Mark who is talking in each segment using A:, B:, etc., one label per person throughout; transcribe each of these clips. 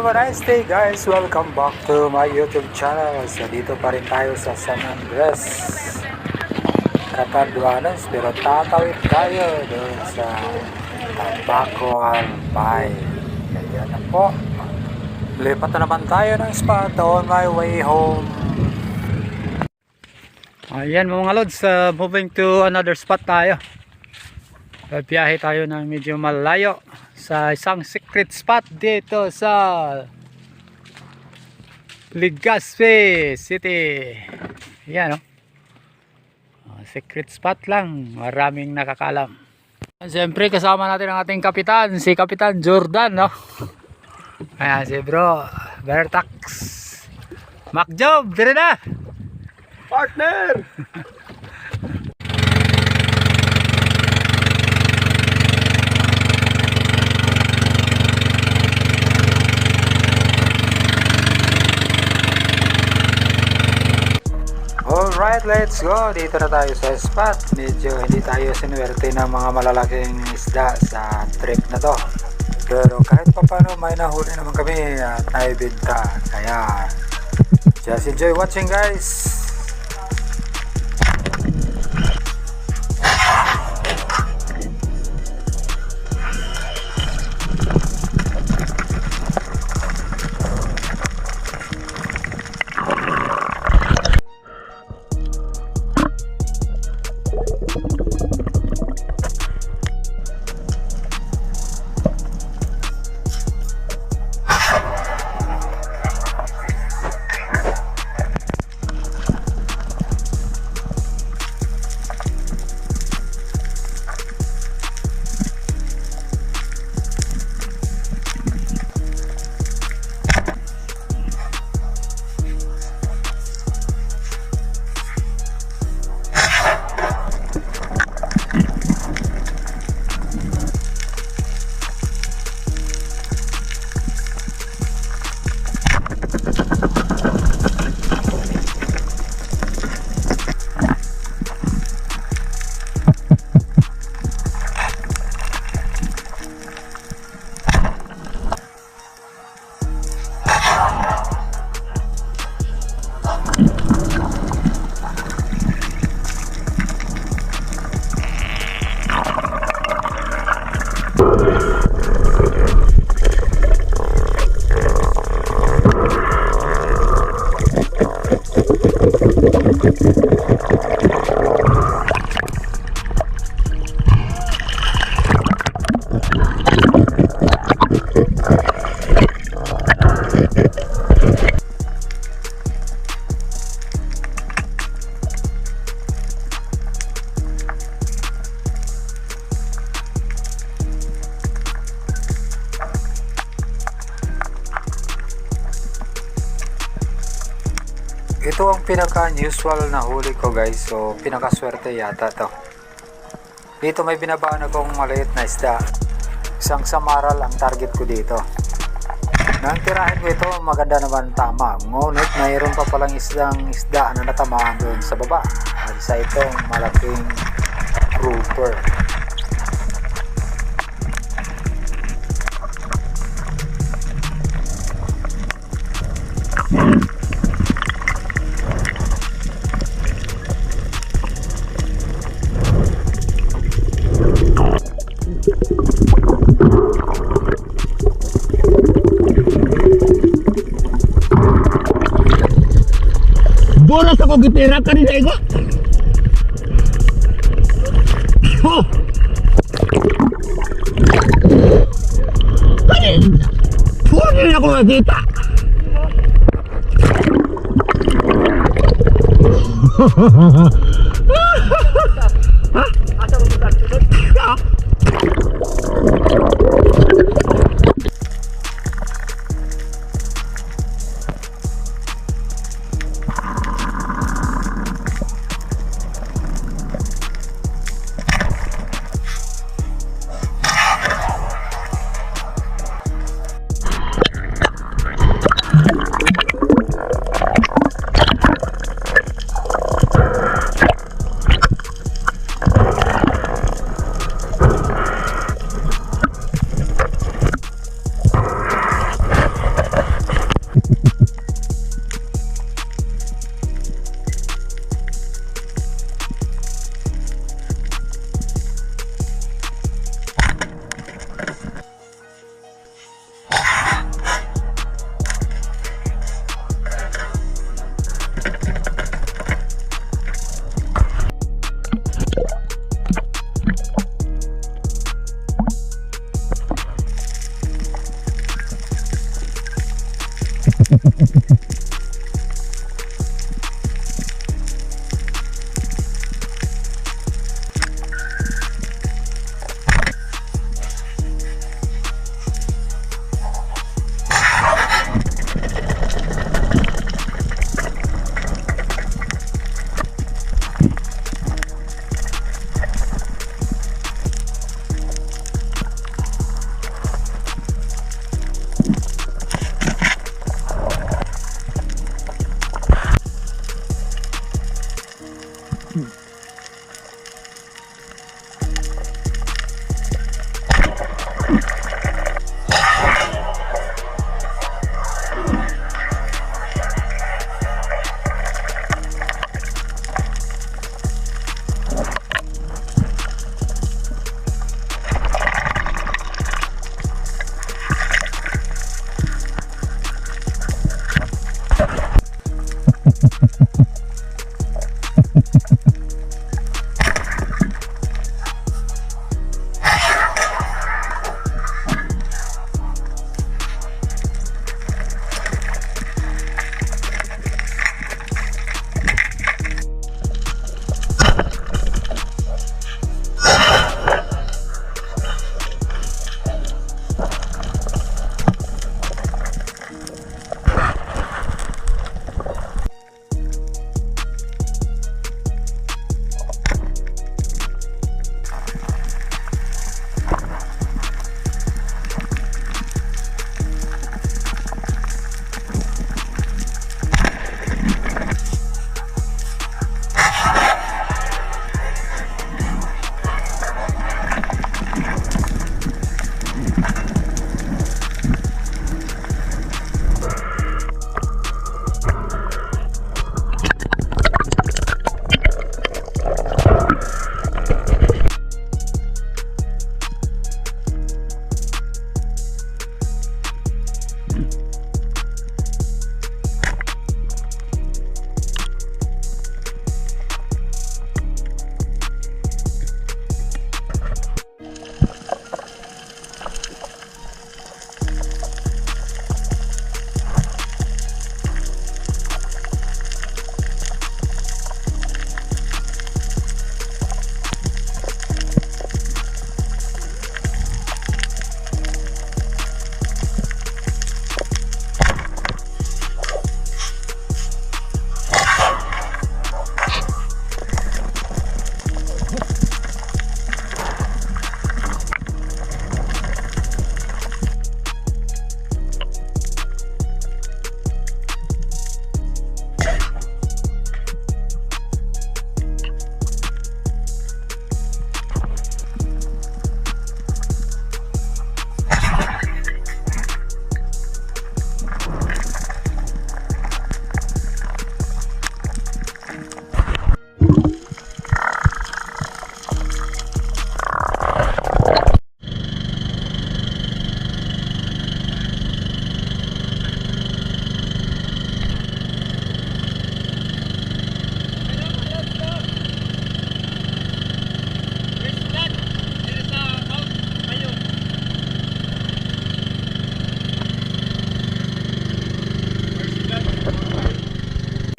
A: Have a nice day guys! Welcome back to my YouTube channel. So dito pa rin tayo sa San Andres, Catanduanes, pero tatawid tayo doon sa Tabaco Albay. Yan na po. Lipat na naman tayo ng spot on my way home. Ayan mga lods, moving to another spot tayo. Biyahe tayo ng medyo malayo sa isang secret spot dito sa Legazpi City. Yan secret spot lang, maraming nakakalam. Siyempre kasama natin ang ating kapitan, si Kapitan Jordan, no? Ayan si bro Bertax Macjob, dire na partner. Alright, let's go. Dito na tayo sa spot. Medyo hindi tayo sinuwerte ng mga malalaking isda sa trip na to. Pero kahit pa paano may nahuli naman kami at naibinta. Kaya just enjoy watching guys. Ito ang pinaka-unusual na huli ko guys. So pinaka-swerte yata to. Dito may binabaan akong maliit na isda. Isang samaral ang target ko dito. Nang tirahin ko ito, maganda naman tama. Ngunit mayroon pa palang isda na natamaan doon sa baba. Isa itong malaking grouper.
B: Bolas ako gitira ka rin ego. Oh. Kanin. Pwede ako nakita. Asa mo sa sunod?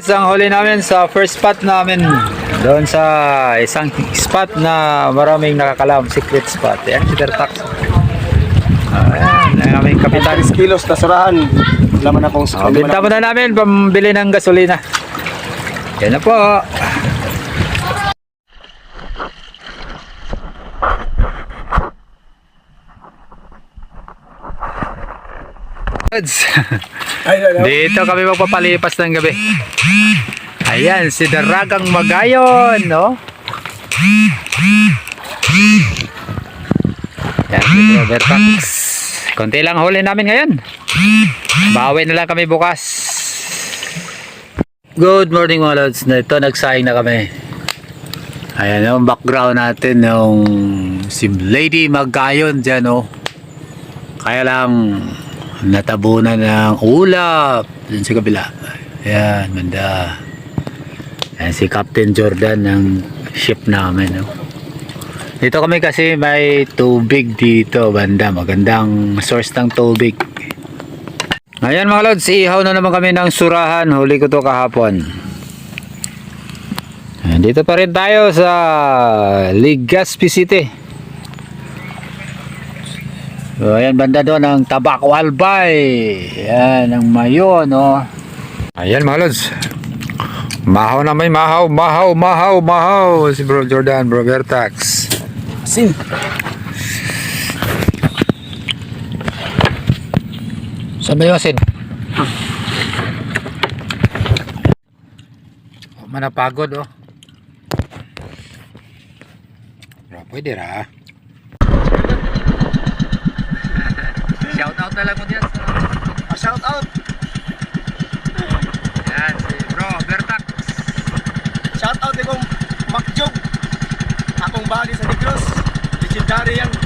A: lods, ang huli namin sa first spot namin. Doon sa isang spot na maraming nakakalam, secret spot. Yan, si Dertax. Ayan, ang aming kapitan.
C: 10 kilos na surahan. Laman akong
A: Binta mo na namin, pambili ng gasolina. Yan na po. Lods. Dito kami magpapalipas ng gabi. Ayan, si Daragang Magayon, no? Yan, si Brother Tax. Konti lang huli namin ngayon. Bawi na lang kami bukas. Good morning mga lods. Ito, nagsaing na kami. Ayan yung background natin yung si Lady Magayon dyan, no? Kaya lang natabunan ng ulap dun sa kabila. Ayan, banda. Ayan si Captain Jordan ng ship namin, no? Dito kami kasi may tubig dito, banda. Magandang source ng tubig. Ayan mga lods, ihaw na naman kami ng surahan. Huli ko to kahapon. Ayan, dito pa rin tayo sa Legazpi City. So, ayan banda doon ang Tabaco Albay. Ayan ang mayon, no? Ayan mga lods. Mahaw na may mahaw. Si Bro Jordan, Bro Vertax.
C: Sin.
A: Saan ba yung asin? Oh, manapagod, oh. Bro, pwede ra. Shout out na lang mo diyan sa...
C: Shout out.
A: Yan, si Bro Vertax.
C: Shout out akong Makjog. Akong bali sa Negros. Legendary yan.